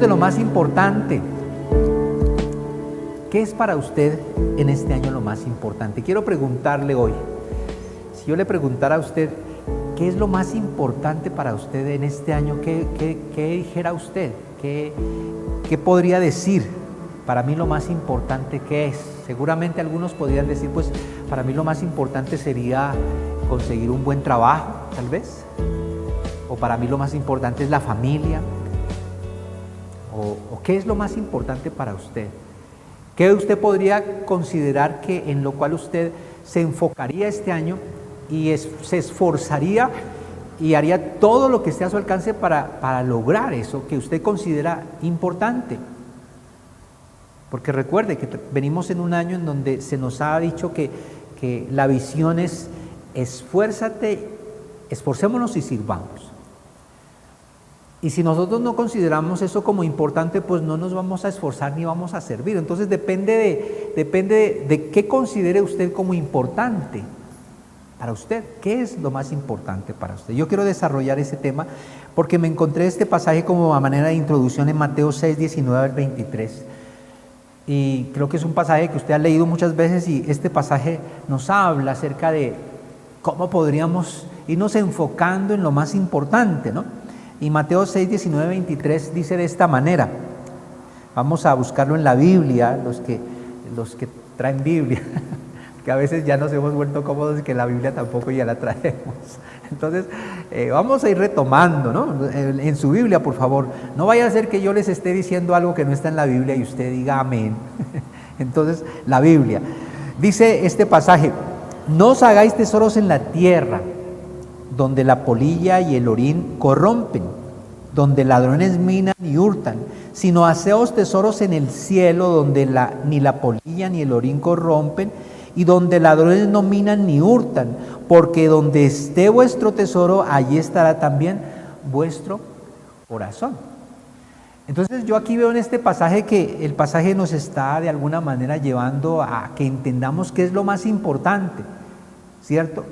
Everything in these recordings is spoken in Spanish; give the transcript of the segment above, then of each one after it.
de lo más importante. ¿Qué es para usted en este año lo más importante? Quiero preguntarle hoy, si yo le preguntara a usted, ¿qué es lo más importante para usted en este año? ¿Qué dijera usted? ¿Qué podría decir? Para mí lo más importante, ¿qué es? Seguramente algunos podrían decir, pues para mí lo más importante sería conseguir un buen trabajo, tal vez. O para mí lo más importante es la familia. ¿O qué es lo más importante para usted? ¿Qué usted podría considerar que en lo cual usted se enfocaría este año y se esforzaría y haría todo lo que esté a su alcance para lograr eso que usted considera importante? Porque recuerde que venimos en un año en donde se nos ha dicho que la visión es esfuérzate, esforcémonos y sirvamos. Y si nosotros no consideramos eso como importante, pues no nos vamos a esforzar ni vamos a servir. Entonces depende de qué considere usted como importante para usted. ¿Qué es lo más importante para usted? Yo quiero desarrollar ese tema porque me encontré este pasaje como a manera de introducción en Mateo 6, 19 al 23. Y creo que es un pasaje que usted ha leído muchas veces y este pasaje nos habla acerca de cómo podríamos irnos enfocando en lo más importante, ¿no? Y Mateo 6, 19, 23 dice de esta manera. Vamos a buscarlo en la Biblia, los que traen Biblia, que a veces ya nos hemos vuelto cómodos y que la Biblia tampoco ya la traemos. Entonces, vamos a ir retomando, ¿no? En su Biblia, por favor. No vaya a ser que yo les esté diciendo algo que no está en la Biblia y usted diga amén. Entonces, la Biblia. Dice este pasaje, no os hagáis tesoros en la tierra, donde la polilla y el orín corrompen, donde ladrones minan y hurtan, sino haceos tesoros en el cielo, donde ni la polilla ni el orín corrompen, y donde ladrones no minan ni hurtan, porque donde esté vuestro tesoro, allí estará también vuestro corazón. Entonces yo aquí veo en este pasaje que el pasaje nos está de alguna manera llevando a que entendamos qué es lo más importante, ¿cierto?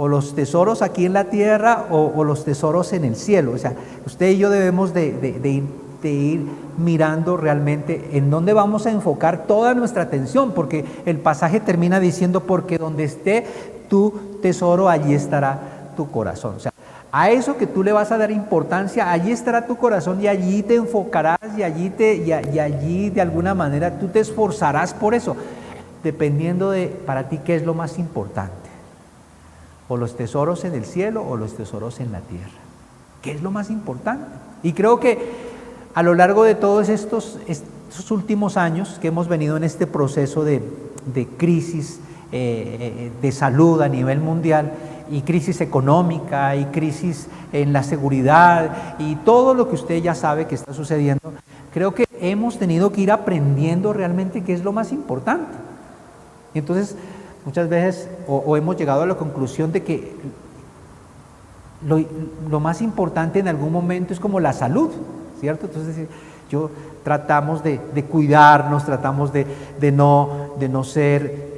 O los tesoros aquí en la tierra o los tesoros en el cielo. O sea, usted y yo debemos de ir mirando realmente en dónde vamos a enfocar toda nuestra atención, porque el pasaje termina diciendo, porque donde esté tu tesoro, allí estará tu corazón. O sea, a eso que tú le vas a dar importancia, allí estará tu corazón y allí te enfocarás y allí de alguna manera tú te esforzarás por eso, dependiendo de para ti qué es lo más importante. O los tesoros en el cielo o los tesoros en la tierra. ¿Qué es lo más importante? Y creo que a lo largo de todos estos últimos años que hemos venido en este proceso de crisis de salud a nivel mundial y crisis económica y crisis en la seguridad y todo lo que usted ya sabe que está sucediendo, creo que hemos tenido que ir aprendiendo realmente qué es lo más importante. Y entonces muchas veces o hemos llegado a la conclusión de que lo más importante en algún momento es como la salud, ¿cierto? Entonces tratamos de cuidarnos, tratamos de no ser,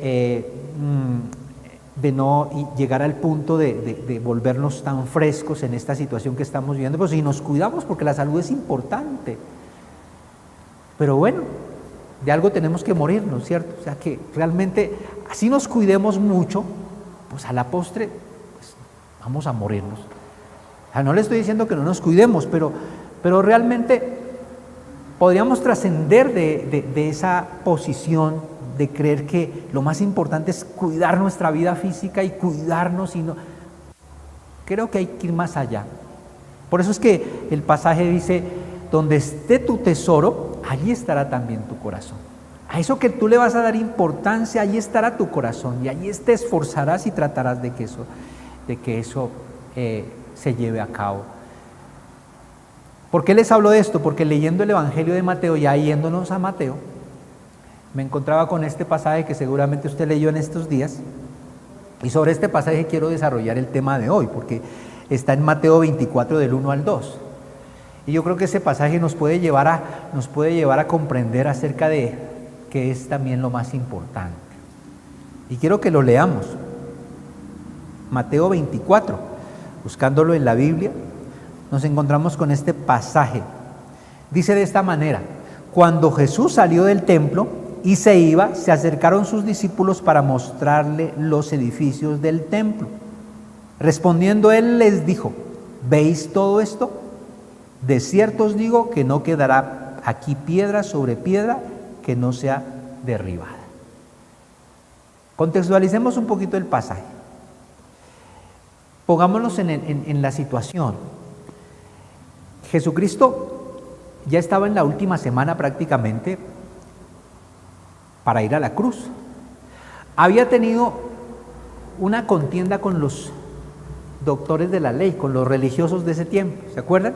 de no llegar al punto de volvernos tan frescos en esta situación que estamos viviendo, pues si nos cuidamos porque la salud es importante. Pero bueno, de algo tenemos que morirnos, ¿cierto? O sea que realmente así nos cuidemos mucho, pues a la postre pues, vamos a morirnos. O sea, no le estoy diciendo que no nos cuidemos, pero realmente podríamos trascender de esa posición de creer que lo más importante es cuidar nuestra vida física y cuidarnos y no. Creo que hay que ir más allá. Por eso es que el pasaje dice, donde esté tu tesoro, allí estará también tu corazón. A eso que tú le vas a dar importancia, allí estará tu corazón y allí te esforzarás y tratarás de que eso se lleve a cabo. ¿Por qué les hablo de esto? Porque leyendo el Evangelio de Mateo, ya yéndonos a Mateo, me encontraba con este pasaje que seguramente usted leyó en estos días, y sobre este pasaje quiero desarrollar el tema de hoy, porque está en Mateo 24 del 1 al 2. Y yo creo que ese pasaje nos puede llevar a comprender acerca de qué es también lo más importante. Y quiero que lo leamos. Mateo 24, buscándolo en la Biblia, nos encontramos con este pasaje Dice de esta manera: cuando Jesús salió del templo y se iba, se acercaron sus discípulos para mostrarle los edificios del templo. Respondiendo él les dijo: ¿veis todo esto? De cierto os digo que no quedará aquí piedra sobre piedra que no sea derribada. Contextualicemos un poquito el pasaje. Pongámonos en la situación. Jesucristo ya estaba en la última semana prácticamente para ir a la cruz. Había tenido una contienda con los doctores de la ley, con los religiosos de ese tiempo, ¿se acuerdan?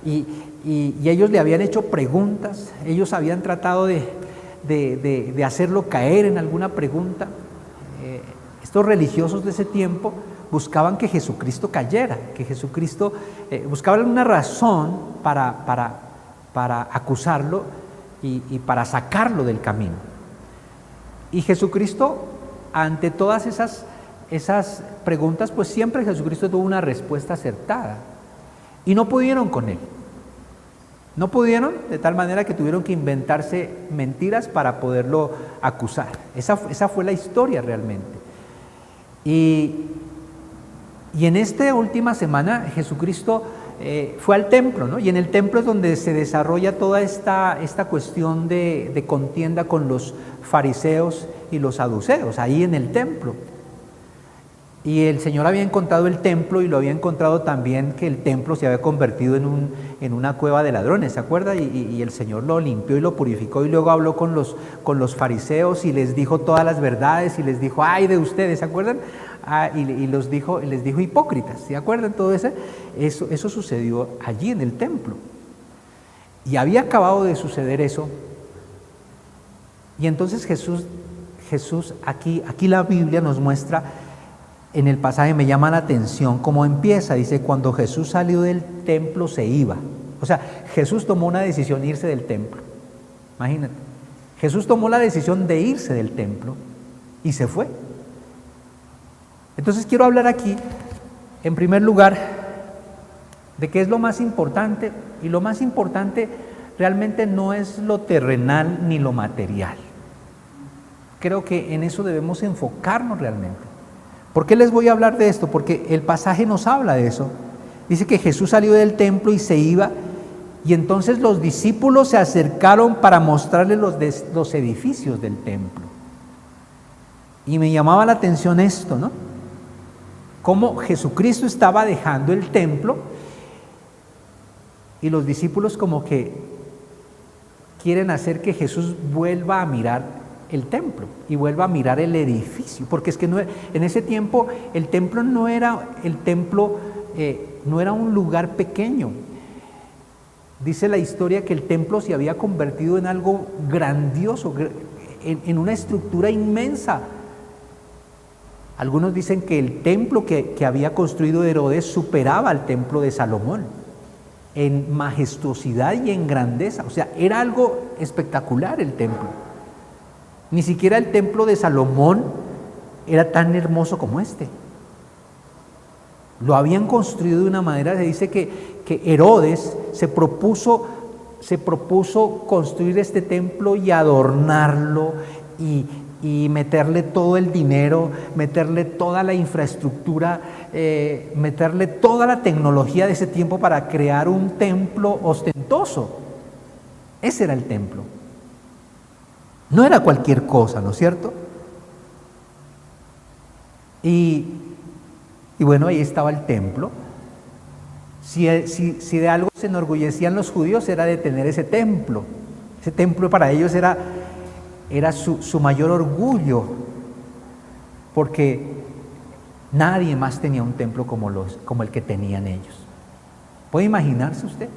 Y ellos le habían hecho preguntas, ellos habían tratado de hacerlo caer en alguna pregunta. Estos religiosos de ese tiempo buscaban que Jesucristo cayera, que Jesucristo, buscaban una razón para acusarlo y para sacarlo del camino. Y Jesucristo, ante todas esas preguntas, pues siempre Jesucristo tuvo una respuesta acertada. Y no pudieron con él. No pudieron, de tal manera que tuvieron que inventarse mentiras para poderlo acusar. Esa fue la historia realmente. Y en esta última semana Jesucristo fue al templo, ¿no? Y en el templo es donde se desarrolla toda esta cuestión de contienda con los fariseos y los saduceos, ahí en el templo. Y el Señor había encontrado el templo y lo había encontrado también que el templo se había convertido en una cueva de ladrones, ¿se acuerda? Y el Señor lo limpió y lo purificó y luego habló con los fariseos y les dijo todas las verdades y les dijo: ¡ay de ustedes! ¿Se acuerdan? Y les dijo hipócritas, ¿se acuerdan? Todo eso sucedió allí en el templo. Y había acabado de suceder eso. Y entonces Jesús aquí la Biblia nos muestra. En el pasaje me llama la atención cómo empieza. Dice: cuando Jesús salió del templo se iba. O sea, Jesús tomó una decisión de irse del templo. Imagínate. Jesús tomó la decisión de irse del templo y se fue. Entonces quiero hablar aquí, en primer lugar, de qué es lo más importante. Y lo más importante realmente no es lo terrenal ni lo material. Creo que en eso debemos enfocarnos realmente. ¿Por qué les voy a hablar de esto? Porque el pasaje nos habla de eso. Dice que Jesús salió del templo y se iba, y entonces los discípulos se acercaron para mostrarle los edificios del templo. Y me llamaba la atención esto, ¿no? Cómo Jesucristo estaba dejando el templo y los discípulos como que quieren hacer que Jesús vuelva a mirar el templo y vuelva a mirar el edificio, porque es que en ese tiempo el templo no era un lugar pequeño. Dice la historia que el templo se había convertido en algo grandioso, en una estructura inmensa. Algunos dicen que el templo que había construido Herodes superaba al templo de Salomón en majestuosidad y en grandeza. O sea, era algo espectacular el templo. Ni siquiera el templo de Salomón era tan hermoso como este. Lo habían construido de una manera, se dice que Herodes se propuso construir este templo y adornarlo y meterle todo el dinero, meterle toda la infraestructura, meterle toda la tecnología de ese tiempo para crear un templo ostentoso. Ese era el templo. No era cualquier cosa, ¿no es cierto? Y bueno, ahí estaba el templo. Si de algo se enorgullecían los judíos era de tener ese templo. Ese templo para ellos era su mayor orgullo, porque nadie más tenía un templo como el que tenían ellos. ¿Puede imaginarse usted?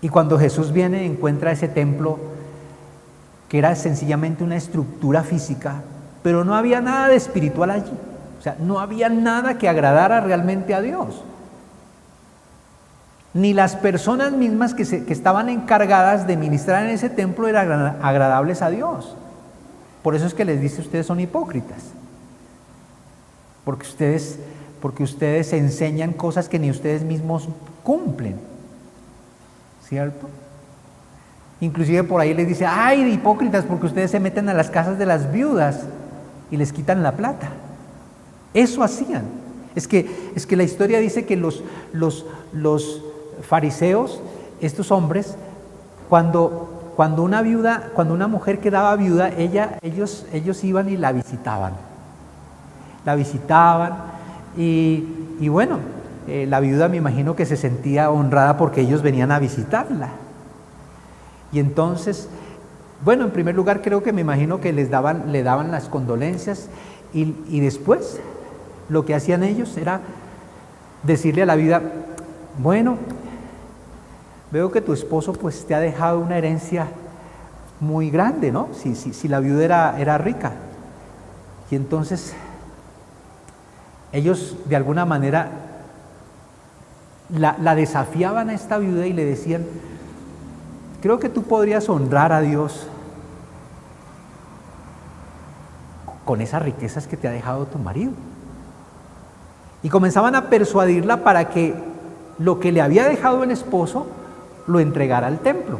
Y cuando Jesús viene, encuentra ese templo que era sencillamente una estructura física, pero no había nada de espiritual allí. O sea, no había nada que agradara realmente a Dios. Ni las personas mismas que estaban encargadas de ministrar en ese templo eran agradables a Dios. Por eso es que les dice: ustedes son hipócritas. Porque ustedes porque ustedes enseñan cosas que ni ustedes mismos cumplen, ¿cierto? Inclusive por ahí les dice, ay, de hipócritas, porque ustedes se meten a las casas de las viudas y les quitan la plata. Eso hacían. Es que la historia dice que los fariseos, estos hombres, cuando una mujer quedaba viuda, ellos iban y la visitaban. La visitaban y bueno, la viuda me imagino que se sentía honrada porque ellos venían a visitarla. Y entonces, bueno, en primer lugar creo que me imagino que le daban las condolencias y después lo que hacían ellos era decirle a la viuda, bueno, veo que tu esposo pues te ha dejado una herencia muy grande, ¿no? Si la viuda era rica. Y entonces ellos de alguna manera la desafiaban a esta viuda y le decían, creo que tú podrías honrar a Dios con esas riquezas que te ha dejado tu marido. Y comenzaban a persuadirla para que lo que le había dejado el esposo lo entregara al templo.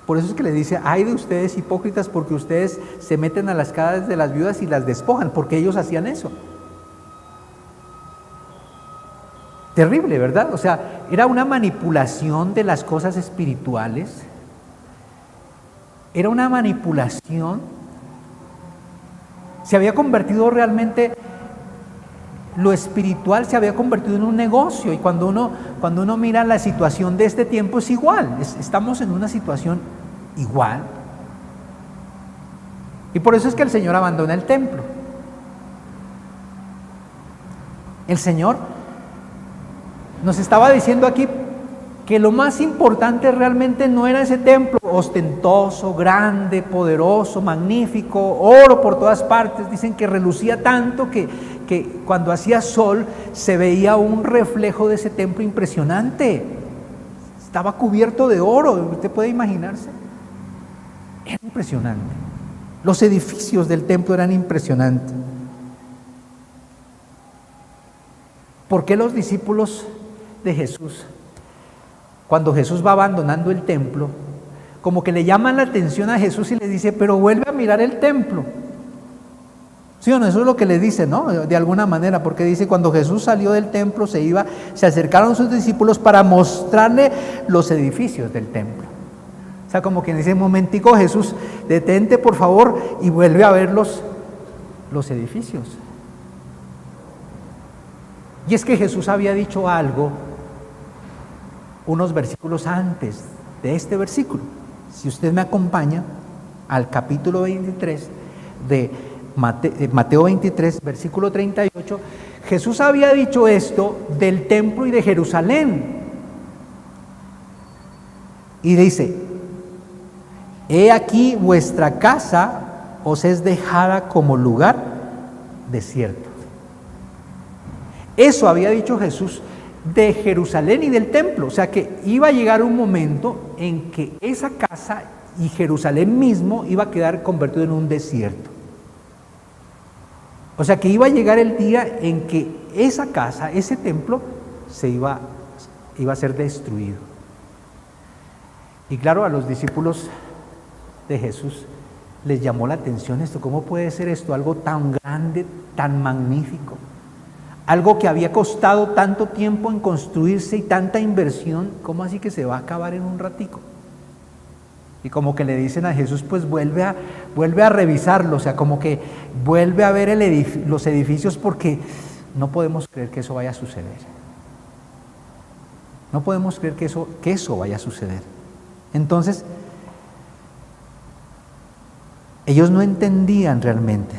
Por eso es que le dice, ay de ustedes hipócritas, porque ustedes se meten a las casas de las viudas y las despojan, porque ellos hacían eso. Terrible, ¿verdad? O sea, era una manipulación de las cosas espirituales. Era una manipulación. Se había convertido realmente, lo espiritual se había convertido en un negocio. Y cuando uno mira la situación de este tiempo es igual. Estamos en una situación igual. Y por eso es que el Señor abandona el templo. El Señor nos estaba diciendo aquí que lo más importante realmente no era ese templo ostentoso, grande, poderoso, magnífico, oro por todas partes. Dicen que relucía tanto que cuando hacía sol se veía un reflejo de ese templo impresionante. Estaba cubierto de oro, usted puede imaginarse. Era impresionante. Los edificios del templo eran impresionantes. ¿Por qué los discípulos de Jesús, cuando Jesús va abandonando el templo, como que le llaman la atención a Jesús y le dice, pero vuelve a mirar el templo? ¿Sí o no? Eso es lo que le dice, ¿no? De alguna manera, porque dice, cuando Jesús salió del templo, se acercaron sus discípulos para mostrarle los edificios del templo. O sea, como que en ese momentico, Jesús, detente por favor y vuelve a ver los edificios. Y es que Jesús había dicho algo unos versículos antes de este versículo. Si usted me acompaña al capítulo 23 de Mateo 23, versículo 38, Jesús había dicho esto del templo y de Jerusalén. Y dice, he aquí vuestra casa os es dejada como lugar desierto. Eso había dicho Jesús de Jerusalén y del templo. O sea que iba a llegar un momento en que esa casa y Jerusalén mismo iba a quedar convertido en un desierto. O sea que iba a llegar el día en que esa casa, ese templo, iba a ser destruido. Y claro, a los discípulos de Jesús les llamó la atención esto. ¿Cómo puede ser esto? Algo tan grande, tan magnífico. Algo que había costado tanto tiempo en construirse y tanta inversión, ¿cómo así que se va a acabar en un ratico? Y como que le dicen a Jesús, pues vuelve a revisarlo, o sea, como que vuelve a ver los edificios, porque no podemos creer que eso vaya a suceder. No podemos creer que eso vaya a suceder. Entonces, ellos no entendían realmente.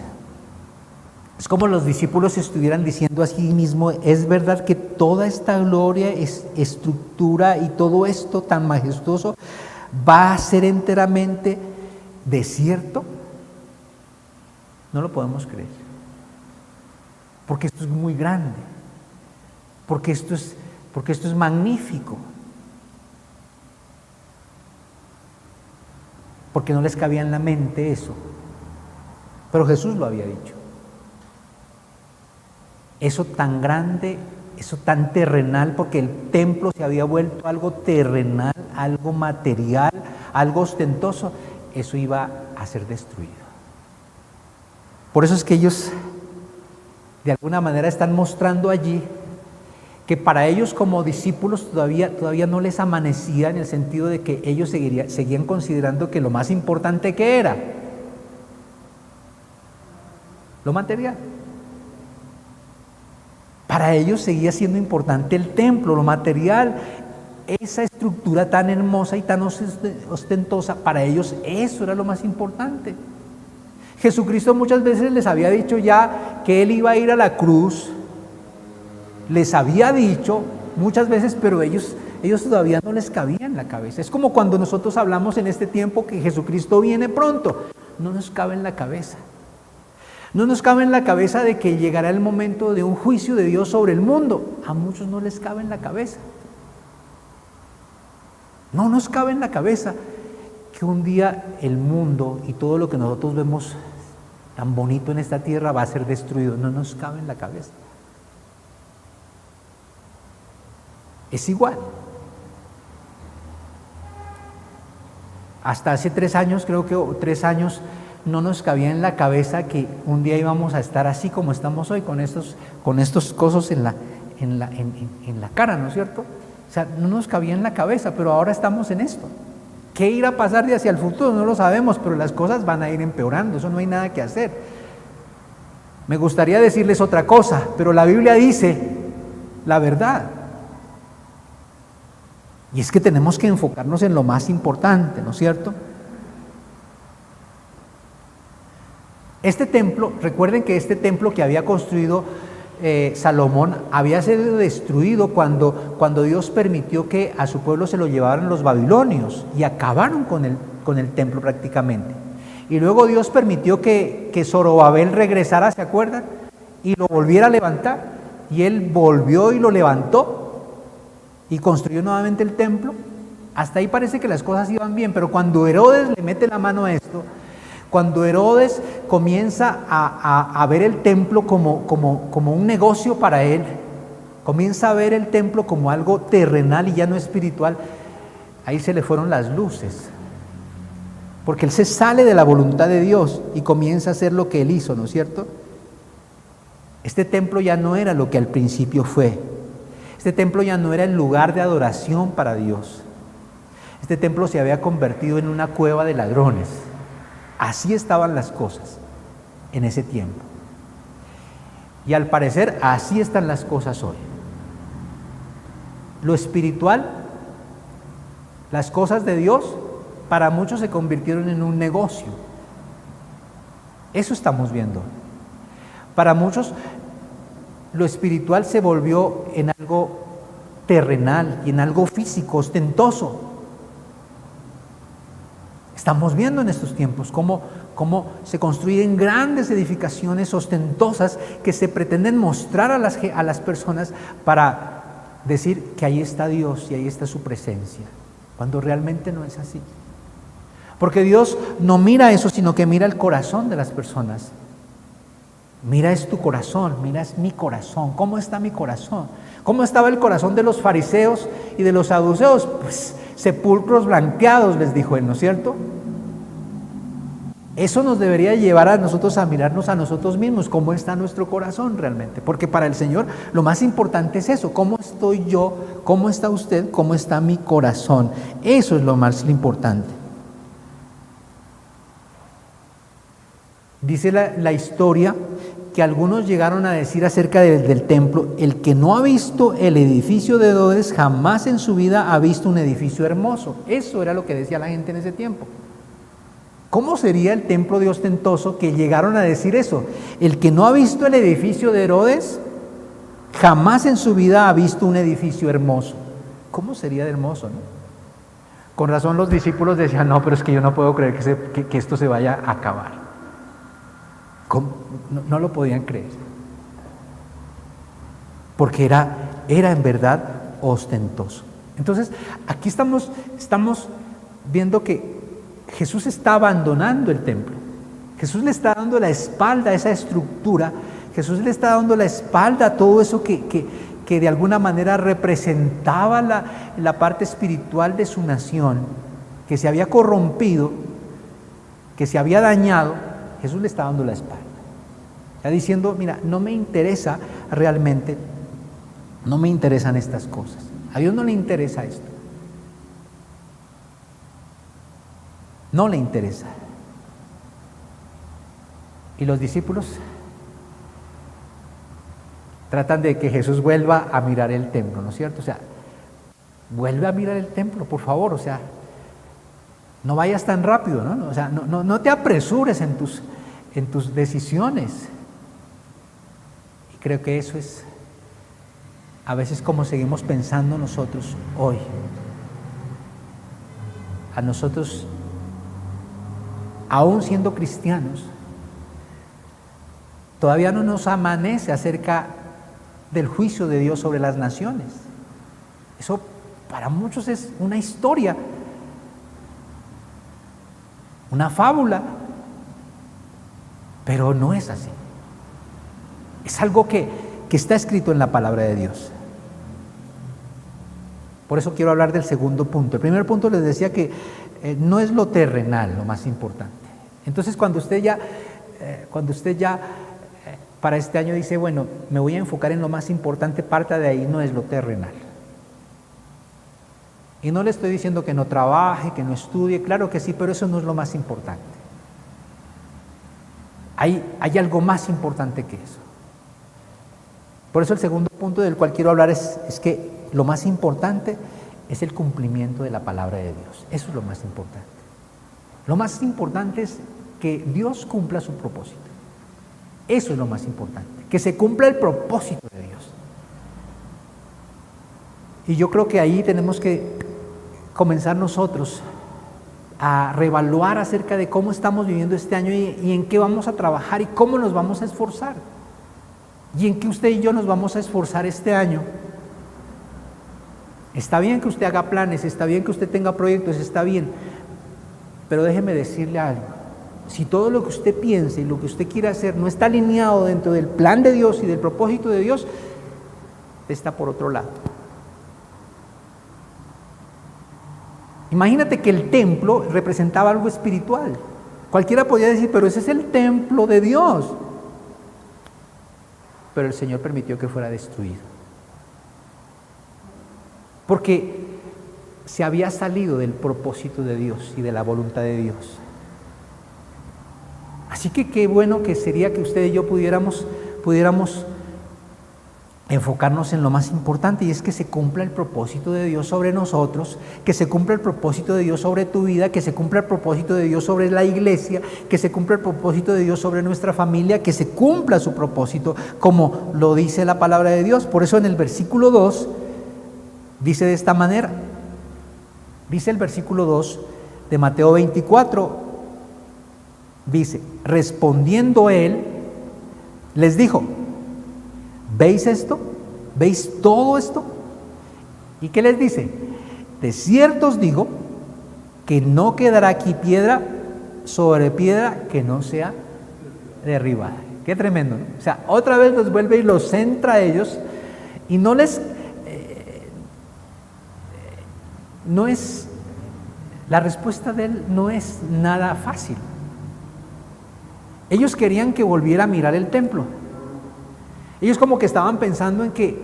Es como los discípulos estuvieran diciendo a sí mismo, ¿es verdad que toda esta gloria, estructura y todo esto tan majestuoso va a ser enteramente desierto? No lo podemos creer. Porque esto es muy grande. Porque esto es magnífico. Porque no les cabía en la mente eso. Pero Jesús lo había dicho. eso tan grande, eso tan terrenal, porque el templo se había vuelto algo terrenal, algo material, algo ostentoso, eso iba a ser destruido. Por eso es que ellos de alguna manera están mostrando allí que para ellos como discípulos todavía no les amanecía, en el sentido de que ellos seguían considerando que lo más importante que era lo material. Para ellos seguía siendo importante el templo, lo material, esa estructura tan hermosa y tan ostentosa, para ellos eso era lo más importante. Jesucristo muchas veces les había dicho ya que Él iba a ir a la cruz, les había dicho muchas veces, pero ellos todavía no les cabía en la cabeza. Es como cuando nosotros hablamos en este tiempo que Jesucristo viene pronto, no nos cabe en la cabeza. No nos cabe en la cabeza de que llegará el momento de un juicio de Dios sobre el mundo. A muchos no les cabe en la cabeza. No nos cabe en la cabeza que un día el mundo y todo lo que nosotros vemos tan bonito en esta tierra va a ser destruido. No nos cabe en la cabeza. Es igual. Hasta hace 3 años, creo que 3 años, no nos cabía en la cabeza que un día íbamos a estar así como estamos hoy, con estos cosas en la cara, ¿no es cierto? O sea, no nos cabía en la cabeza, pero ahora estamos en esto. ¿Qué irá a pasar de hacia el futuro? No lo sabemos, pero las cosas van a ir empeorando, eso no hay nada que hacer. Me gustaría decirles otra cosa, pero la Biblia dice la verdad. Y es que tenemos que enfocarnos en lo más importante, ¿no es cierto? Este templo, recuerden que este templo que había construido Salomón había sido destruido cuando Dios permitió que a su pueblo se lo llevaran los babilonios y acabaron con el templo prácticamente. Y luego Dios permitió que Zorobabel regresara, ¿se acuerdan? Y lo volviera a levantar. Y él volvió y lo levantó y construyó nuevamente el templo. Hasta ahí parece que las cosas iban bien, pero cuando Herodes le mete la mano a esto, cuando Herodes comienza a ver el templo como un negocio para él, comienza a ver el templo como algo terrenal y ya no espiritual, ahí se le fueron las luces, porque él se sale de la voluntad de Dios y comienza a hacer lo que él hizo, ¿no es cierto? Este templo ya no era lo que al principio fue. Este templo ya no era el lugar de adoración para Dios. Este templo se había convertido en una cueva de ladrones. Así estaban las cosas en ese tiempo. Y al parecer así están las cosas hoy. Lo espiritual, las cosas de Dios, para muchos se convirtieron en un negocio. Eso estamos viendo. Para muchos lo espiritual se volvió en algo terrenal y en algo físico, ostentoso. Estamos viendo en estos tiempos cómo se construyen grandes edificaciones ostentosas que se pretenden mostrar a las personas para decir que ahí está Dios y ahí está su presencia, cuando realmente no es así. Porque Dios no mira eso, sino que mira el corazón de las personas. Mira es tu corazón, mira es mi corazón. ¿Cómo está mi corazón? ¿Cómo estaba el corazón de los fariseos y de los saduceos? Pues sepulcros blanqueados, les dijo él, ¿no es cierto? Eso nos debería llevar a nosotros a mirarnos a nosotros mismos, cómo está nuestro corazón realmente, porque para el Señor lo más importante es eso, cómo estoy yo, cómo está usted, cómo está mi corazón. Eso es lo más importante. Dice la historia que algunos llegaron a decir acerca del templo: el que no ha visto el edificio de Herodes jamás en su vida ha visto un edificio hermoso. Eso era lo que decía la gente en ese tiempo. ¿Cómo sería el templo de ostentoso que llegaron a decir eso? El que no ha visto el edificio de Herodes jamás en su vida ha visto un edificio hermoso. ¿Cómo sería de hermoso, no? Con razón los discípulos decían: no, pero es que yo no puedo creer que esto se vaya a acabar. No lo podían creer, porque era en verdad ostentoso. Entonces, aquí estamos viendo que Jesús está abandonando el templo. Jesús le está dando la espalda a esa estructura Jesús le está dando la espalda a todo eso que de alguna manera representaba la parte espiritual de su nación, que se había corrompido, que se había dañado. Jesús le está dando la espalda. Está diciendo, mira, no me interesa realmente, no me interesan estas cosas. A Dios no le interesa esto. No le interesa. Y los discípulos tratan de que Jesús vuelva a mirar el templo, ¿no es cierto? O sea, vuelve a mirar el templo, por favor, o sea, no vayas tan rápido, ¿no? O sea, no te apresures en tus decisiones. Y creo que eso es a veces como seguimos pensando nosotros hoy. A nosotros, aún siendo cristianos, todavía no nos amanece acerca del juicio de Dios sobre las naciones. Eso para muchos es una historia, una fábula, pero no es así. Es algo que está escrito en la palabra de Dios. Por eso quiero hablar del segundo punto. El primer punto les decía que no es lo terrenal lo más importante. Entonces cuando usted ya para este año dice, bueno, me voy a enfocar en lo más importante, parte de ahí, no es lo terrenal. Y no le estoy diciendo que no trabaje, que no estudie, claro que sí, pero eso no es lo más importante. Hay algo más importante que eso. Por eso el segundo punto del cual quiero hablar es que lo más importante es el cumplimiento de la palabra de Dios. Eso es lo más importante. Lo más importante es que Dios cumpla su propósito. Eso es lo más importante, que se cumpla el propósito de Dios. Y yo creo que ahí tenemos que comenzar nosotros a reevaluar acerca de cómo estamos viviendo este año y en qué vamos a trabajar y cómo nos vamos a esforzar. Y en qué usted y yo nos vamos a esforzar este año. Está bien que usted haga planes, está bien que usted tenga proyectos, está bien, pero déjeme decirle algo. Si todo lo que usted piense y lo que usted quiera hacer no está alineado dentro del plan de Dios y del propósito de Dios, está por otro lado. Imagínate que el templo representaba algo espiritual. Cualquiera podía decir, pero ese es el templo de Dios. Pero el Señor permitió que fuera destruido. Porque se había salido del propósito de Dios y de la voluntad de Dios. Así que qué bueno que sería que usted y yo pudiéramos enfocarnos en lo más importante, y es que se cumpla el propósito de Dios sobre nosotros, que se cumpla el propósito de Dios sobre tu vida, que se cumpla el propósito de Dios sobre la iglesia, que se cumpla el propósito de Dios sobre nuestra familia, que se cumpla su propósito como lo dice la palabra de Dios. Por eso en el versículo 2 dice de esta manera, dice el versículo 2 de Mateo 24, dice, respondiendo él, les dijo, ¿veis esto? ¿Veis todo esto? ¿Y qué les dice? De cierto os digo que no quedará aquí piedra sobre piedra que no sea derribada. Qué tremendo, ¿no? O sea, otra vez los vuelve y los centra a ellos y no les... no es... La respuesta de él no es nada fácil. Ellos querían que volviera a mirar el templo. Ellos como que estaban pensando en que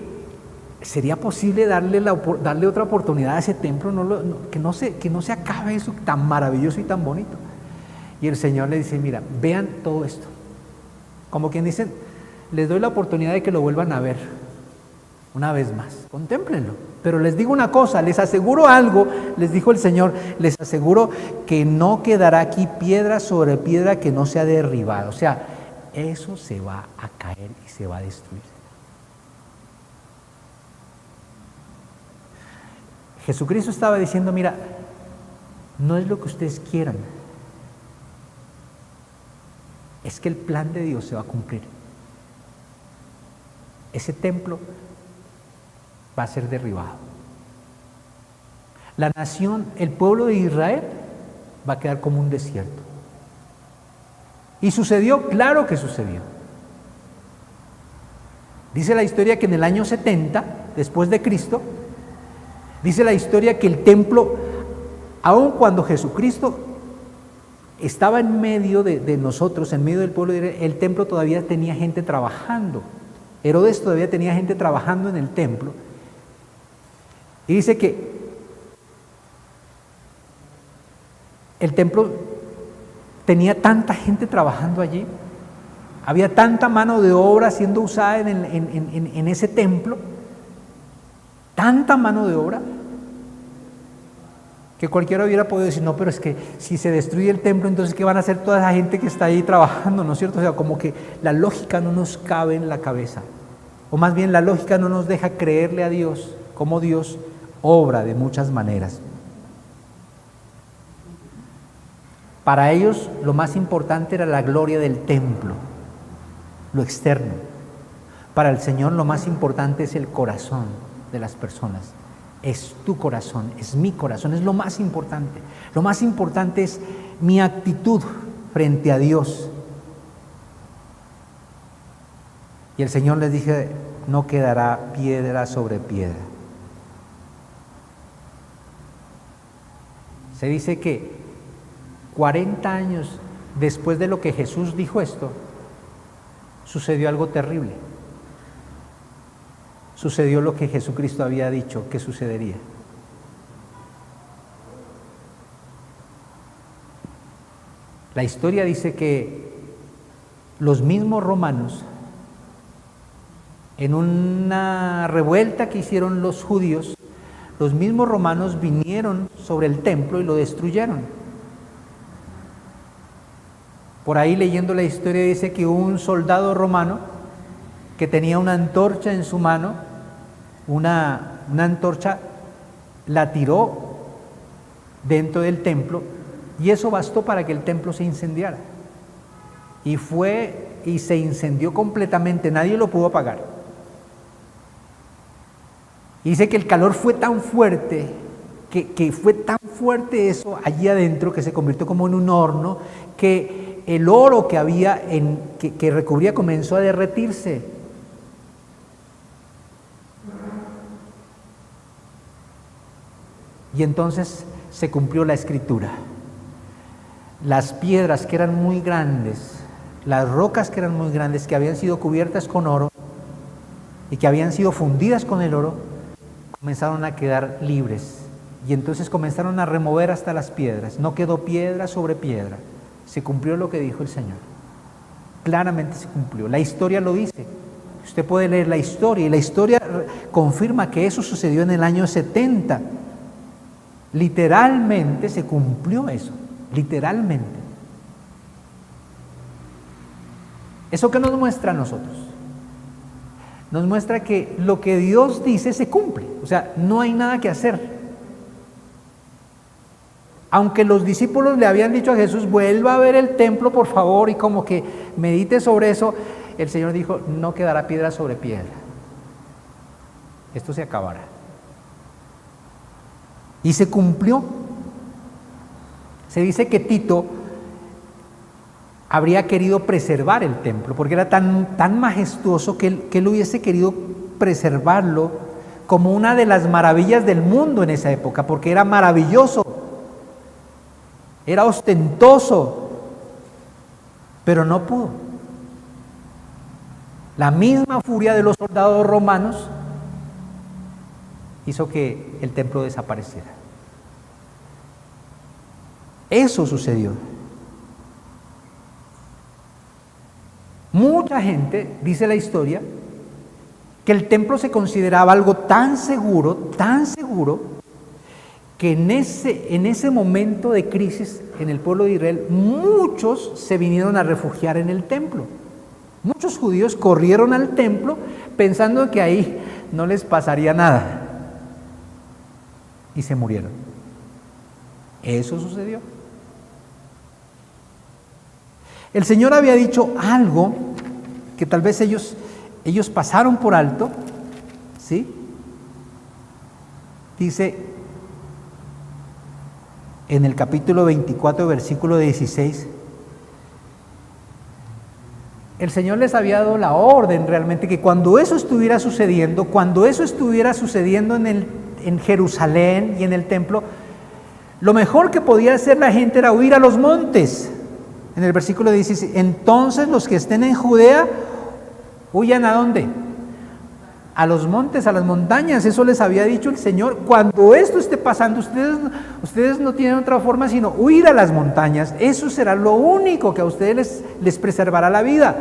sería posible darle otra oportunidad a ese templo, que no se acabe eso tan maravilloso y tan bonito. Y el Señor le dice, mira, vean todo esto. Como quien dice, les doy la oportunidad de que lo vuelvan a ver una vez más. Contémplenlo. Pero les digo una cosa, les aseguro algo, les dijo el Señor, les aseguro que no quedará aquí piedra sobre piedra que no sea derribada. O sea, eso se va a caer y se va a destruir. Jesucristo estaba diciendo, mira, no es lo que ustedes quieran, es que el plan de Dios se va a cumplir. Ese templo va a ser derribado. La nación, el pueblo de Israel, va a quedar como un desierto. ¿Y sucedió? Claro que sucedió. Dice la historia que en el año 70, después de Cristo, dice la historia que el templo, aun cuando Jesucristo estaba en medio de nosotros, en medio del pueblo de Israel, el templo todavía tenía gente trabajando. Herodes todavía tenía gente trabajando en el templo. Y dice que el templo tenía tanta gente trabajando allí, había tanta mano de obra siendo usada en ese templo, tanta mano de obra, que cualquiera hubiera podido decir, no, pero es que si se destruye el templo, entonces ¿qué van a hacer toda esa gente que está ahí trabajando? ¿No es cierto? O sea, como que la lógica no nos cabe en la cabeza, o más bien la lógica no nos deja creerle a Dios, como Dios obra de muchas maneras. Para ellos lo más importante era la gloria del templo, lo externo. Para el Señor lo más importante es el corazón de las personas. Es tu corazón, es mi corazón, es lo más importante. Lo más importante es mi actitud frente a Dios. Y el Señor les dice, no quedará piedra sobre piedra. Se dice que 40 años después de lo que Jesús dijo esto, sucedió algo terrible. Sucedió lo que Jesucristo había dicho que sucedería. La historia dice que los mismos romanos, en una revuelta que hicieron los judíos, los mismos romanos vinieron sobre el templo y lo destruyeron. Por ahí leyendo la historia dice que un soldado romano que tenía una antorcha en su mano, una antorcha, la tiró dentro del templo y eso bastó para que el templo se incendiara. Y se incendió completamente, nadie lo pudo apagar. Y dice que el calor fue tan fuerte, que fue tan fuerte eso allí adentro, que se convirtió como en un horno, que el oro que había, que recubría, comenzó a derretirse. Y entonces se cumplió la escritura. Las piedras que eran muy grandes, las rocas que eran muy grandes, que habían sido cubiertas con oro y que habían sido fundidas con el oro, comenzaron a quedar libres. Y entonces comenzaron a remover hasta las piedras. No quedó piedra sobre piedra. Se cumplió lo que dijo el Señor. Claramente se cumplió. La historia lo dice. Usted puede leer la historia y la historia confirma que eso sucedió en el año 70. Literalmente se cumplió eso. Literalmente. ¿Eso qué nos muestra a nosotros? Nos muestra que lo que Dios dice se cumple. O sea, no hay nada que hacer. Aunque los discípulos le habían dicho a Jesús, vuelva a ver el templo por favor, y como que medite sobre eso, el Señor dijo, no quedará piedra sobre piedra. Esto se acabará. Y se cumplió. Se dice que Tito habría querido preservar el templo, porque era tan majestuoso que él hubiese querido preservarlo como una de las maravillas del mundo en esa época, porque era maravilloso. Era ostentoso, pero no pudo. La misma furia de los soldados romanos hizo que el templo desapareciera. Eso sucedió. Mucha gente, dice la historia, que el templo se consideraba algo tan seguro, que en ese momento de crisis en el pueblo de Israel, muchos se vinieron a refugiar en el templo. Muchos judíos corrieron al templo pensando que ahí no les pasaría nada. Y se murieron. Eso sucedió. El Señor había dicho algo que tal vez ellos pasaron por alto, ¿sí? Dice en el capítulo 24, versículo 16, el Señor les había dado la orden realmente que cuando eso estuviera sucediendo, en Jerusalén y en el templo, lo mejor que podía hacer la gente era huir a los montes. En el versículo 16, entonces los que estén en Judea, huyan ¿a dónde? A los montes, a las montañas. Eso les había dicho el Señor. Cuando esto esté pasando, ustedes no tienen otra forma sino huir a las montañas. Eso será lo único que a ustedes les preservará la vida.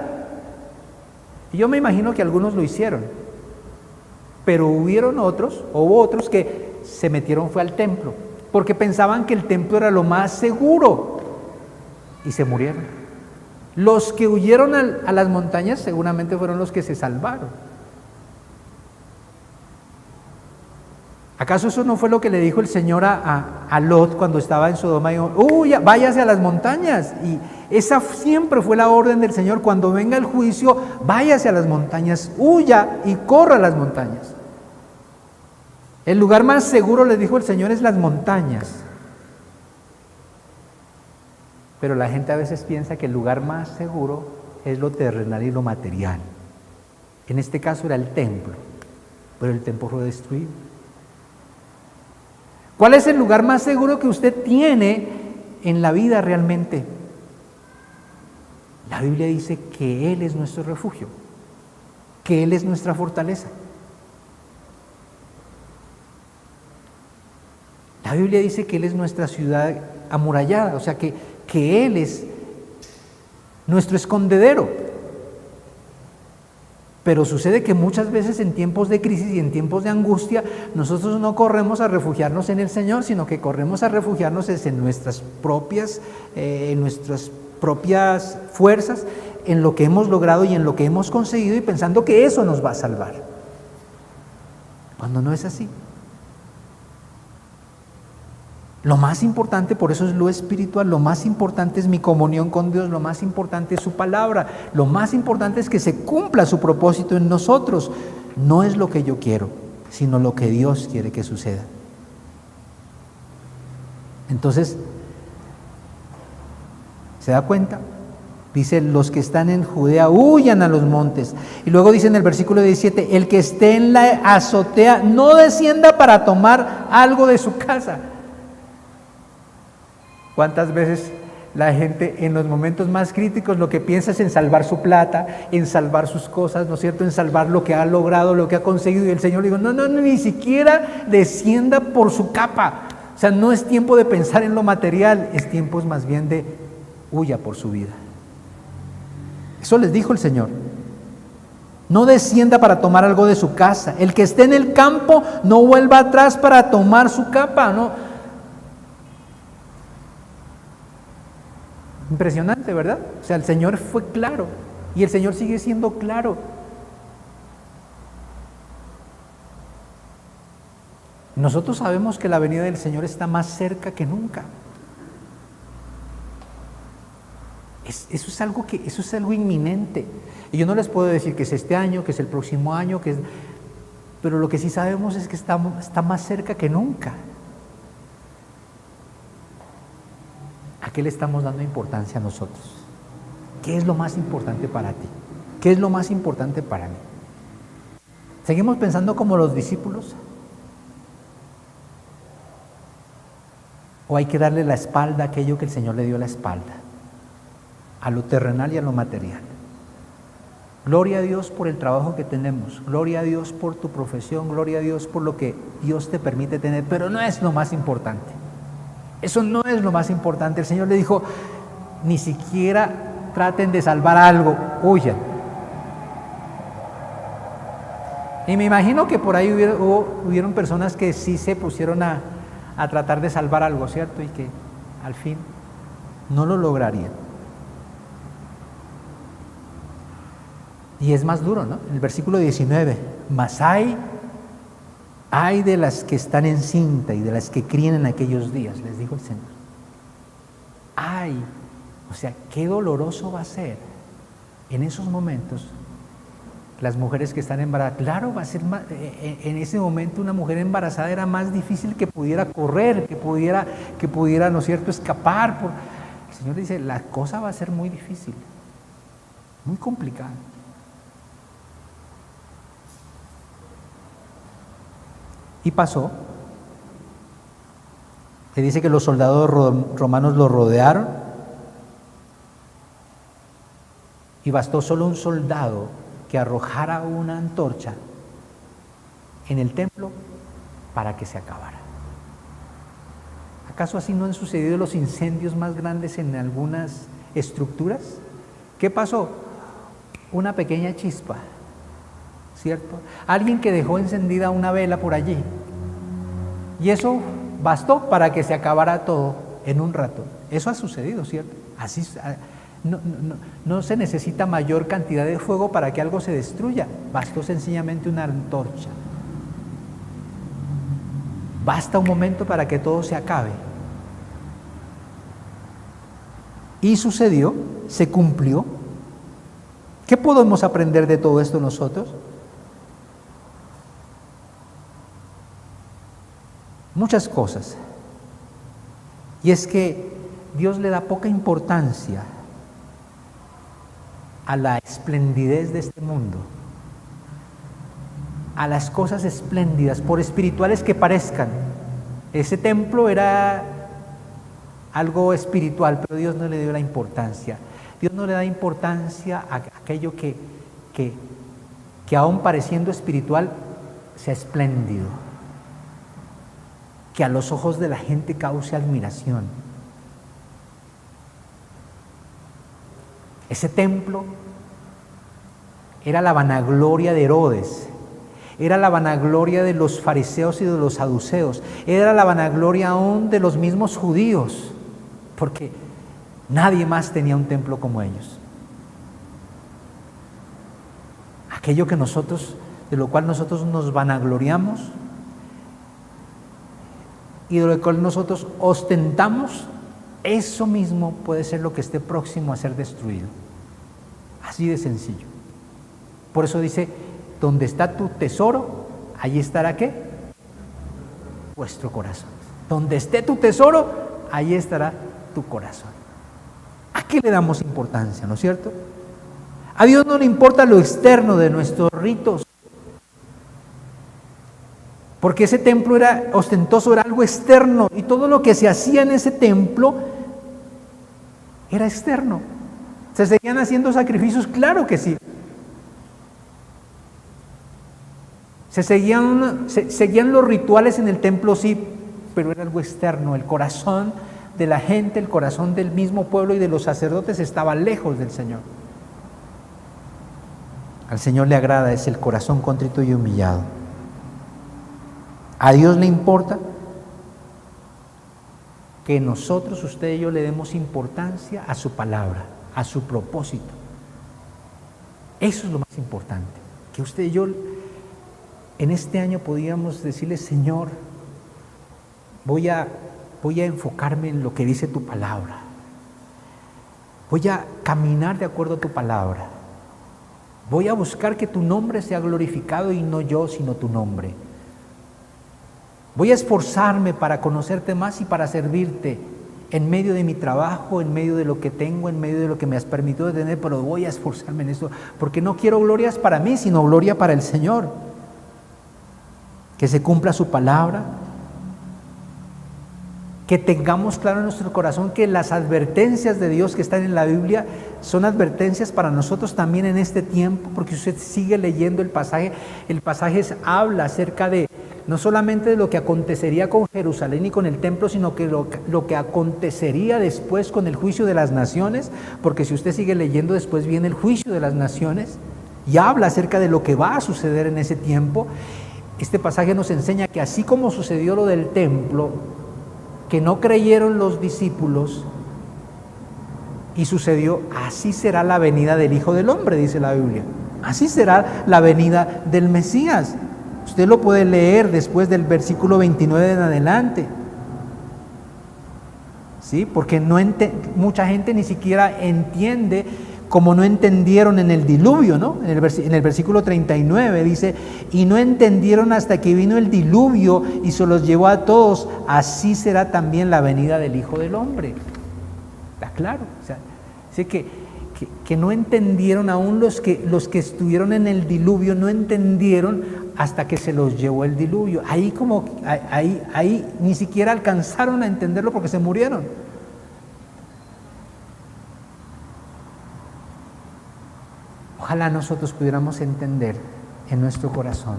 Y yo me imagino que algunos lo hicieron. Pero hubo otros que se metieron fue al templo, porque pensaban que el templo era lo más seguro y se murieron. Los que huyeron a las montañas seguramente fueron los que se salvaron. ¿Acaso eso no fue lo que le dijo el Señor a Lot cuando estaba en Sodoma? Dijo, váyase a las montañas. Y esa siempre fue la orden del Señor: cuando venga el juicio, váyase a las montañas, huya y corra a las montañas. El lugar más seguro, les dijo el Señor, es las montañas. Pero la gente a veces piensa que el lugar más seguro es lo terrenal y lo material. En este caso era el templo, pero el templo fue destruido. ¿Cuál es el lugar más seguro que usted tiene en la vida realmente? La Biblia dice que Él es nuestro refugio, que Él es nuestra fortaleza. La Biblia dice que Él es nuestra ciudad amurallada, o sea que Él es nuestro escondedero. Pero sucede que muchas veces en tiempos de crisis y en tiempos de angustia, nosotros no corremos a refugiarnos en el Señor, sino que corremos a refugiarnos en nuestras propias fuerzas, en lo que hemos logrado y en lo que hemos conseguido, y pensando que eso nos va a salvar. Cuando no es así. Lo más importante, por eso es lo espiritual, lo más importante es mi comunión con Dios, lo más importante es su palabra, lo más importante es que se cumpla su propósito en nosotros. No es lo que yo quiero, sino lo que Dios quiere que suceda. Entonces, ¿se da cuenta? Dice, los que están en Judea huyan a los montes. Y luego dice en el versículo 17, el que esté en la azotea no descienda para tomar algo de su casa. ¿Cuántas veces la gente en los momentos más críticos lo que piensa es en salvar su plata, en salvar sus cosas, ¿no es cierto?, en salvar lo que ha logrado, lo que ha conseguido? Y el Señor le dijo, no, ni siquiera descienda por su capa. O sea, no es tiempo de pensar en lo material, es tiempo más bien de huya por su vida. Eso les dijo el Señor. No descienda para tomar algo de su casa. El que esté en el campo no vuelva atrás para tomar su capa, ¿no? Impresionante, ¿verdad? O sea, el Señor fue claro y el Señor sigue siendo claro. Nosotros sabemos que la venida del Señor está más cerca que nunca. Eso es algo inminente. Y yo no les puedo decir que es este año, que es el próximo año, pero lo que sí sabemos es que está más cerca que nunca. ¿A qué le estamos dando importancia a nosotros? ¿Qué es lo más importante para ti? ¿Qué es lo más importante para mí? ¿Seguimos pensando como los discípulos? ¿O hay que darle la espalda a aquello que el Señor le dio la espalda? A lo terrenal y a lo material. Gloria a Dios por el trabajo que tenemos, gloria a Dios por tu profesión, gloria a Dios por lo que Dios te permite tener, pero no es lo más importante. Eso no es lo más importante. El Señor le dijo, ni siquiera traten de salvar algo, huyan. Y me imagino que por ahí hubieron personas que sí se pusieron a tratar de salvar algo, ¿cierto? Y que al fin no lo lograrían. Y es más duro, ¿no? En el versículo 19, mas hay de las que están encinta y de las que críen en aquellos días, les dijo el Señor. Ay, o sea, qué doloroso va a ser en esos momentos las mujeres que están embarazadas. Claro, va a ser más, en ese momento una mujer embarazada era más difícil que pudiera correr, que pudiera, ¿no es cierto?, escapar. El Señor dice, la cosa va a ser muy difícil. Muy complicado. Y pasó. Se dice que los soldados romanos lo rodearon y bastó solo un soldado que arrojara una antorcha en el templo para que se acabara. ¿Acaso así no han sucedido los incendios más grandes en algunas estructuras? ¿Qué pasó? Una pequeña chispa, ¿cierto? Alguien que dejó encendida una vela por allí y eso bastó para que se acabara todo en un rato. Eso ha sucedido, ¿cierto? Así, no se necesita mayor cantidad de fuego para que algo se destruya. Bastó sencillamente una antorcha. Basta un momento para que todo se acabe. Y sucedió, se cumplió. ¿Qué podemos aprender de todo esto nosotros? Muchas cosas. Y es que Dios le da poca importancia a la esplendidez de este mundo, a las cosas espléndidas, por espirituales que parezcan. Ese templo era algo espiritual, pero Dios no le dio la importancia. Dios no le da importancia a aquello que aún pareciendo espiritual sea espléndido, que a los ojos de la gente cause admiración. Ese templo era la vanagloria de Herodes, era la vanagloria de los fariseos y de los saduceos, era la vanagloria aún de los mismos judíos, porque nadie más tenía un templo como ellos. Aquello que nosotros, de lo cual nosotros nos vanagloriamos y de lo cual nosotros ostentamos, eso mismo puede ser lo que esté próximo a ser destruido. Así de sencillo. Por eso dice, donde está tu tesoro, allí estará ¿qué? Vuestro corazón. Donde esté tu tesoro, allí estará tu corazón. ¿A qué le damos importancia, no es cierto? A Dios no le importa lo externo de nuestros ritos, porque ese templo era ostentoso, era algo externo, y todo lo que se hacía en ese templo era externo. ¿Se seguían haciendo sacrificios? Claro que sí. Seguían los rituales en el templo, sí, pero era algo externo. El corazón de la gente, el corazón del mismo pueblo y de los sacerdotes estaba lejos del Señor. Al Señor le agrada es el corazón contrito y humillado. A Dios le importa que nosotros, usted y yo, le demos importancia a su palabra, a su propósito. Eso es lo más importante, que usted y yo en este año podíamos decirle, Señor, voy a enfocarme en lo que dice tu palabra, voy a caminar de acuerdo a tu palabra, voy a buscar que tu nombre sea glorificado y no yo, sino tu nombre. Voy a esforzarme para conocerte más y para servirte en medio de mi trabajo, en medio de lo que tengo, en medio de lo que me has permitido tener, pero voy a esforzarme en eso, porque no quiero glorias para mí, sino gloria para el Señor. Que se cumpla su palabra, que tengamos claro en nuestro corazón que las advertencias de Dios que están en la Biblia son advertencias para nosotros también en este tiempo, porque usted sigue leyendo el pasaje habla acerca de no solamente de lo que acontecería con Jerusalén y con el templo, sino que lo que acontecería después con el juicio de las naciones, porque si usted sigue leyendo, después viene el juicio de las naciones y habla acerca de lo que va a suceder en ese tiempo. Este pasaje nos enseña que así como sucedió lo del templo, que no creyeron los discípulos y sucedió, así será la venida del Hijo del Hombre, dice la Biblia. Así será la venida del Mesías. Usted lo puede leer después del versículo 29 en adelante. ¿Sí? Porque mucha gente ni siquiera entiende, como no entendieron en el diluvio, ¿no? En el versículo 39 dice, y no entendieron hasta que vino el diluvio y se los llevó a todos, así será también la venida del Hijo del Hombre. Está claro. O sea, así que que no entendieron, aún los que estuvieron en el diluvio no entendieron hasta que se los llevó el diluvio. Ahí ni siquiera alcanzaron a entenderlo porque se murieron. Ojalá nosotros pudiéramos entender en nuestro corazón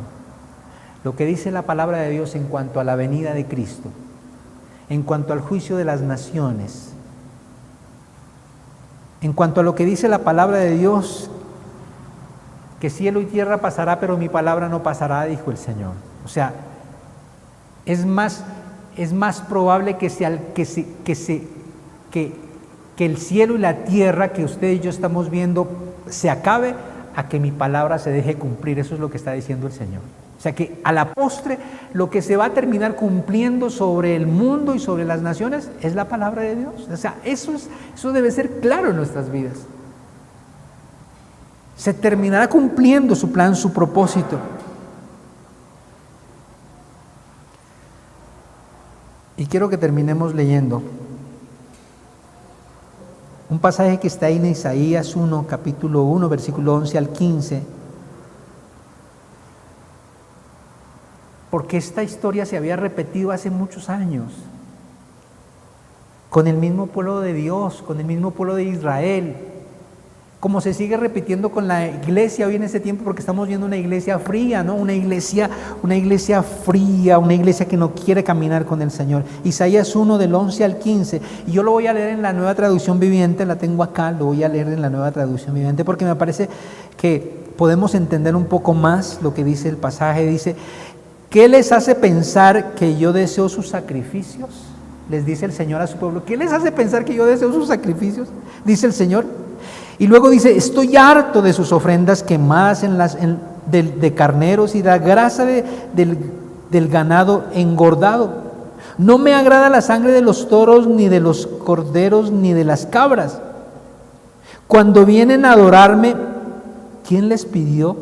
lo que dice la palabra de Dios en cuanto a la venida de Cristo, en cuanto al juicio de las naciones, en cuanto a lo que dice la palabra de Dios, que cielo y tierra pasará, pero mi palabra no pasará, dijo el Señor. O sea, es más probable que el cielo y la tierra que usted y yo estamos viendo se acabe a que mi palabra se deje cumplir. Eso es lo que está diciendo el Señor. O sea que a la postre lo que se va a terminar cumpliendo sobre el mundo y sobre las naciones es la palabra de Dios. O sea, eso debe ser claro en nuestras vidas. Se terminará cumpliendo su plan, su propósito. Y quiero que terminemos leyendo un pasaje que está ahí en Isaías 1, capítulo 1, versículo 11 al 15. Porque esta historia se había repetido hace muchos años, con el mismo pueblo de Dios, con el mismo pueblo de Israel, como se sigue repitiendo con la iglesia hoy en este tiempo, porque estamos viendo una iglesia fría, ¿no? Una iglesia fría, una iglesia que no quiere caminar con el Señor. Isaías 1 del 11 al 15, y yo lo voy a leer en la Nueva Traducción Viviente, la tengo acá, lo voy a leer en la Nueva Traducción Viviente, porque me parece que podemos entender un poco más lo que dice el pasaje. Dice: ¿qué les hace pensar que yo deseo sus sacrificios? Les dice el Señor a su pueblo. ¿Qué les hace pensar que yo deseo sus sacrificios? Dice el Señor. Y luego dice: estoy harto de sus ofrendas quemadas de carneros y de la grasa del ganado engordado. No me agrada la sangre de los toros, ni de los corderos, ni de las cabras. Cuando vienen a adorarme, ¿quién les pidió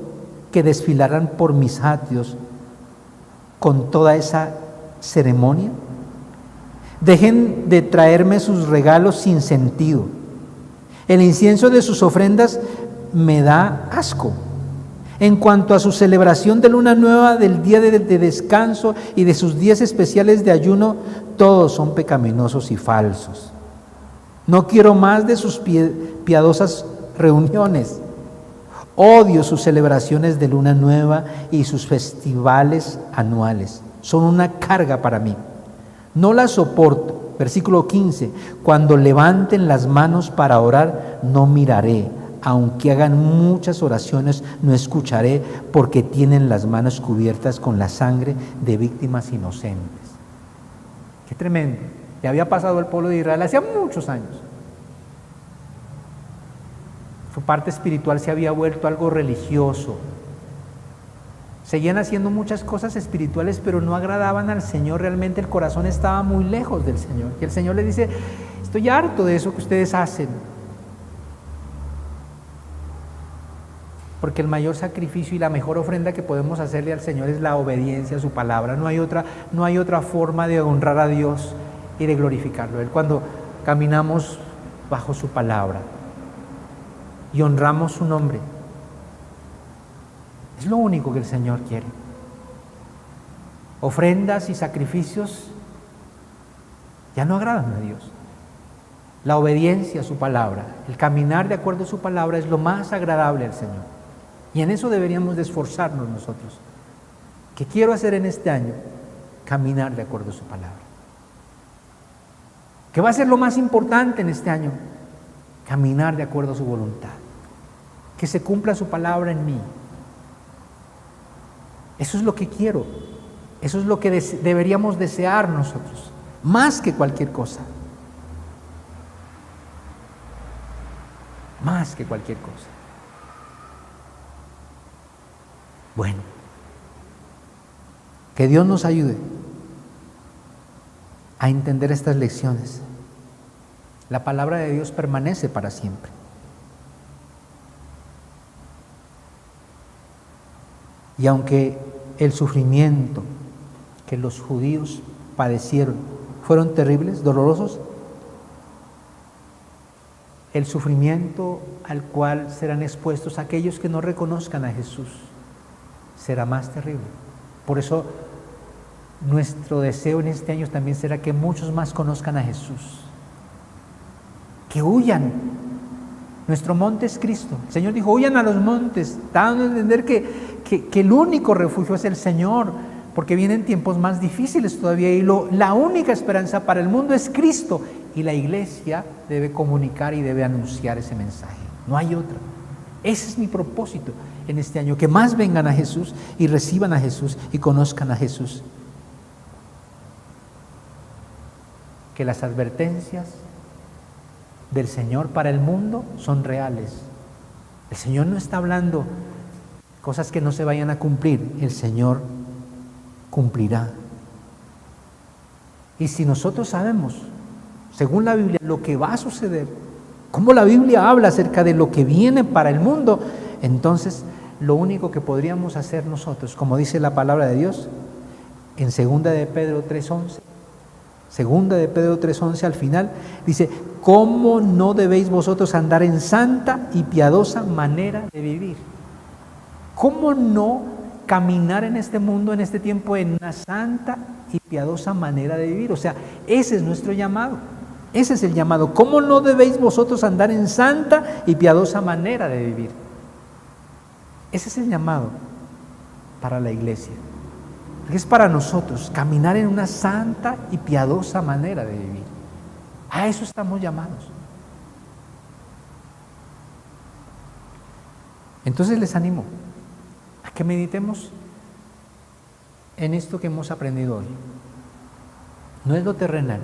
que desfilaran por mis atrios con toda esa ceremonia? Dejen de traerme sus regalos sin sentido. El incienso de sus ofrendas me da asco. En cuanto a su celebración de luna nueva, del día de descanso y de sus días especiales de ayuno, todos son pecaminosos y falsos. No quiero más de sus piadosas reuniones. Odio sus celebraciones de luna nueva y sus festivales anuales. Son una carga para mí. No las soporto. Versículo 15: cuando levanten las manos para orar, no miraré. Aunque hagan muchas oraciones, no escucharé, porque tienen las manos cubiertas con la sangre de víctimas inocentes. Qué tremendo. Le había pasado al pueblo de Israel hacía muchos años. Su parte espiritual se había vuelto algo religioso. Seguían haciendo muchas cosas espirituales, pero no agradaban al Señor. Realmente el corazón estaba muy lejos del Señor. Y el Señor les dice: estoy harto de eso que ustedes hacen. Porque el mayor sacrificio y la mejor ofrenda que podemos hacerle al Señor es la obediencia a su palabra. No hay otra forma de honrar a Dios y de glorificarlo. Él, cuando caminamos bajo su palabra y honramos su nombre, es lo único que el Señor quiere. Ofrendas y sacrificios ya no agradan a Dios. La obediencia a su palabra, el caminar de acuerdo a su palabra, es lo más agradable al Señor. Y en eso deberíamos de esforzarnos nosotros. ¿Qué quiero hacer en este año? Caminar de acuerdo a su palabra. ¿Qué va a ser lo más importante en este año? Caminar de acuerdo a su voluntad. Que se cumpla su palabra en mí. Eso es lo que quiero. Eso es lo que deberíamos desear nosotros, más que cualquier cosa. Más que cualquier cosa. Bueno, que Dios nos ayude a entender estas lecciones. La palabra de Dios permanece para siempre. Y aunque el sufrimiento que los judíos padecieron fueron terribles, dolorosos, el sufrimiento al cual serán expuestos aquellos que no reconozcan a Jesús será más terrible. Por eso nuestro deseo en este año también será que muchos más conozcan a Jesús, que huyan. Nuestro monte es Cristo. El Señor dijo, huyan a los montes, dando a entender que el único refugio es el Señor, porque vienen tiempos más difíciles todavía y la única esperanza para el mundo es Cristo, y la iglesia debe comunicar y debe anunciar ese mensaje. No hay otra. Ese es mi propósito en este año, que más vengan a Jesús y reciban a Jesús y conozcan a Jesús. Que las advertencias del Señor para el mundo son reales. El Señor no está hablando cosas que no se vayan a cumplir. El Señor cumplirá. Y si nosotros sabemos, según la Biblia, lo que va a suceder, cómo la Biblia habla acerca de lo que viene para el mundo, entonces lo único que podríamos hacer nosotros, como dice la palabra de Dios en 2 de Pedro 3:11, 2 de Pedro 3:11 al final, dice, ¿cómo no debéis vosotros andar en santa y piadosa manera de vivir? ¿Cómo no caminar en este mundo, en este tiempo, en una santa y piadosa manera de vivir? O sea, ese es nuestro llamado. Ese es el llamado. ¿Cómo no debéis vosotros andar en santa y piadosa manera de vivir? Ese es el llamado para la iglesia. Es para nosotros caminar en una santa y piadosa manera de vivir. A eso estamos llamados. Entonces les animo a que meditemos en esto que hemos aprendido hoy. No es lo terrenal.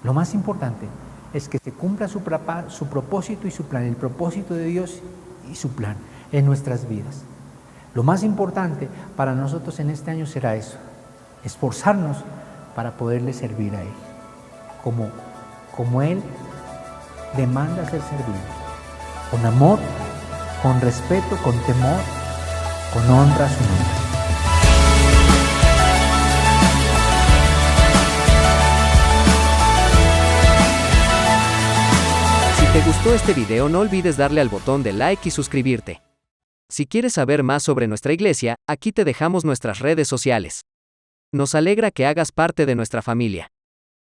Lo más importante es que se cumpla su propósito y su plan, el propósito de Dios y su plan en nuestras vidas. Lo más importante para nosotros en este año será eso, esforzarnos para poderle servir a Él, como Él demanda ser servido, con amor, con respeto, con temor, con honra a su nombre. Si te gustó este video, no olvides darle al botón de like y suscribirte. Si quieres saber más sobre nuestra iglesia, aquí te dejamos nuestras redes sociales. Nos alegra que hagas parte de nuestra familia.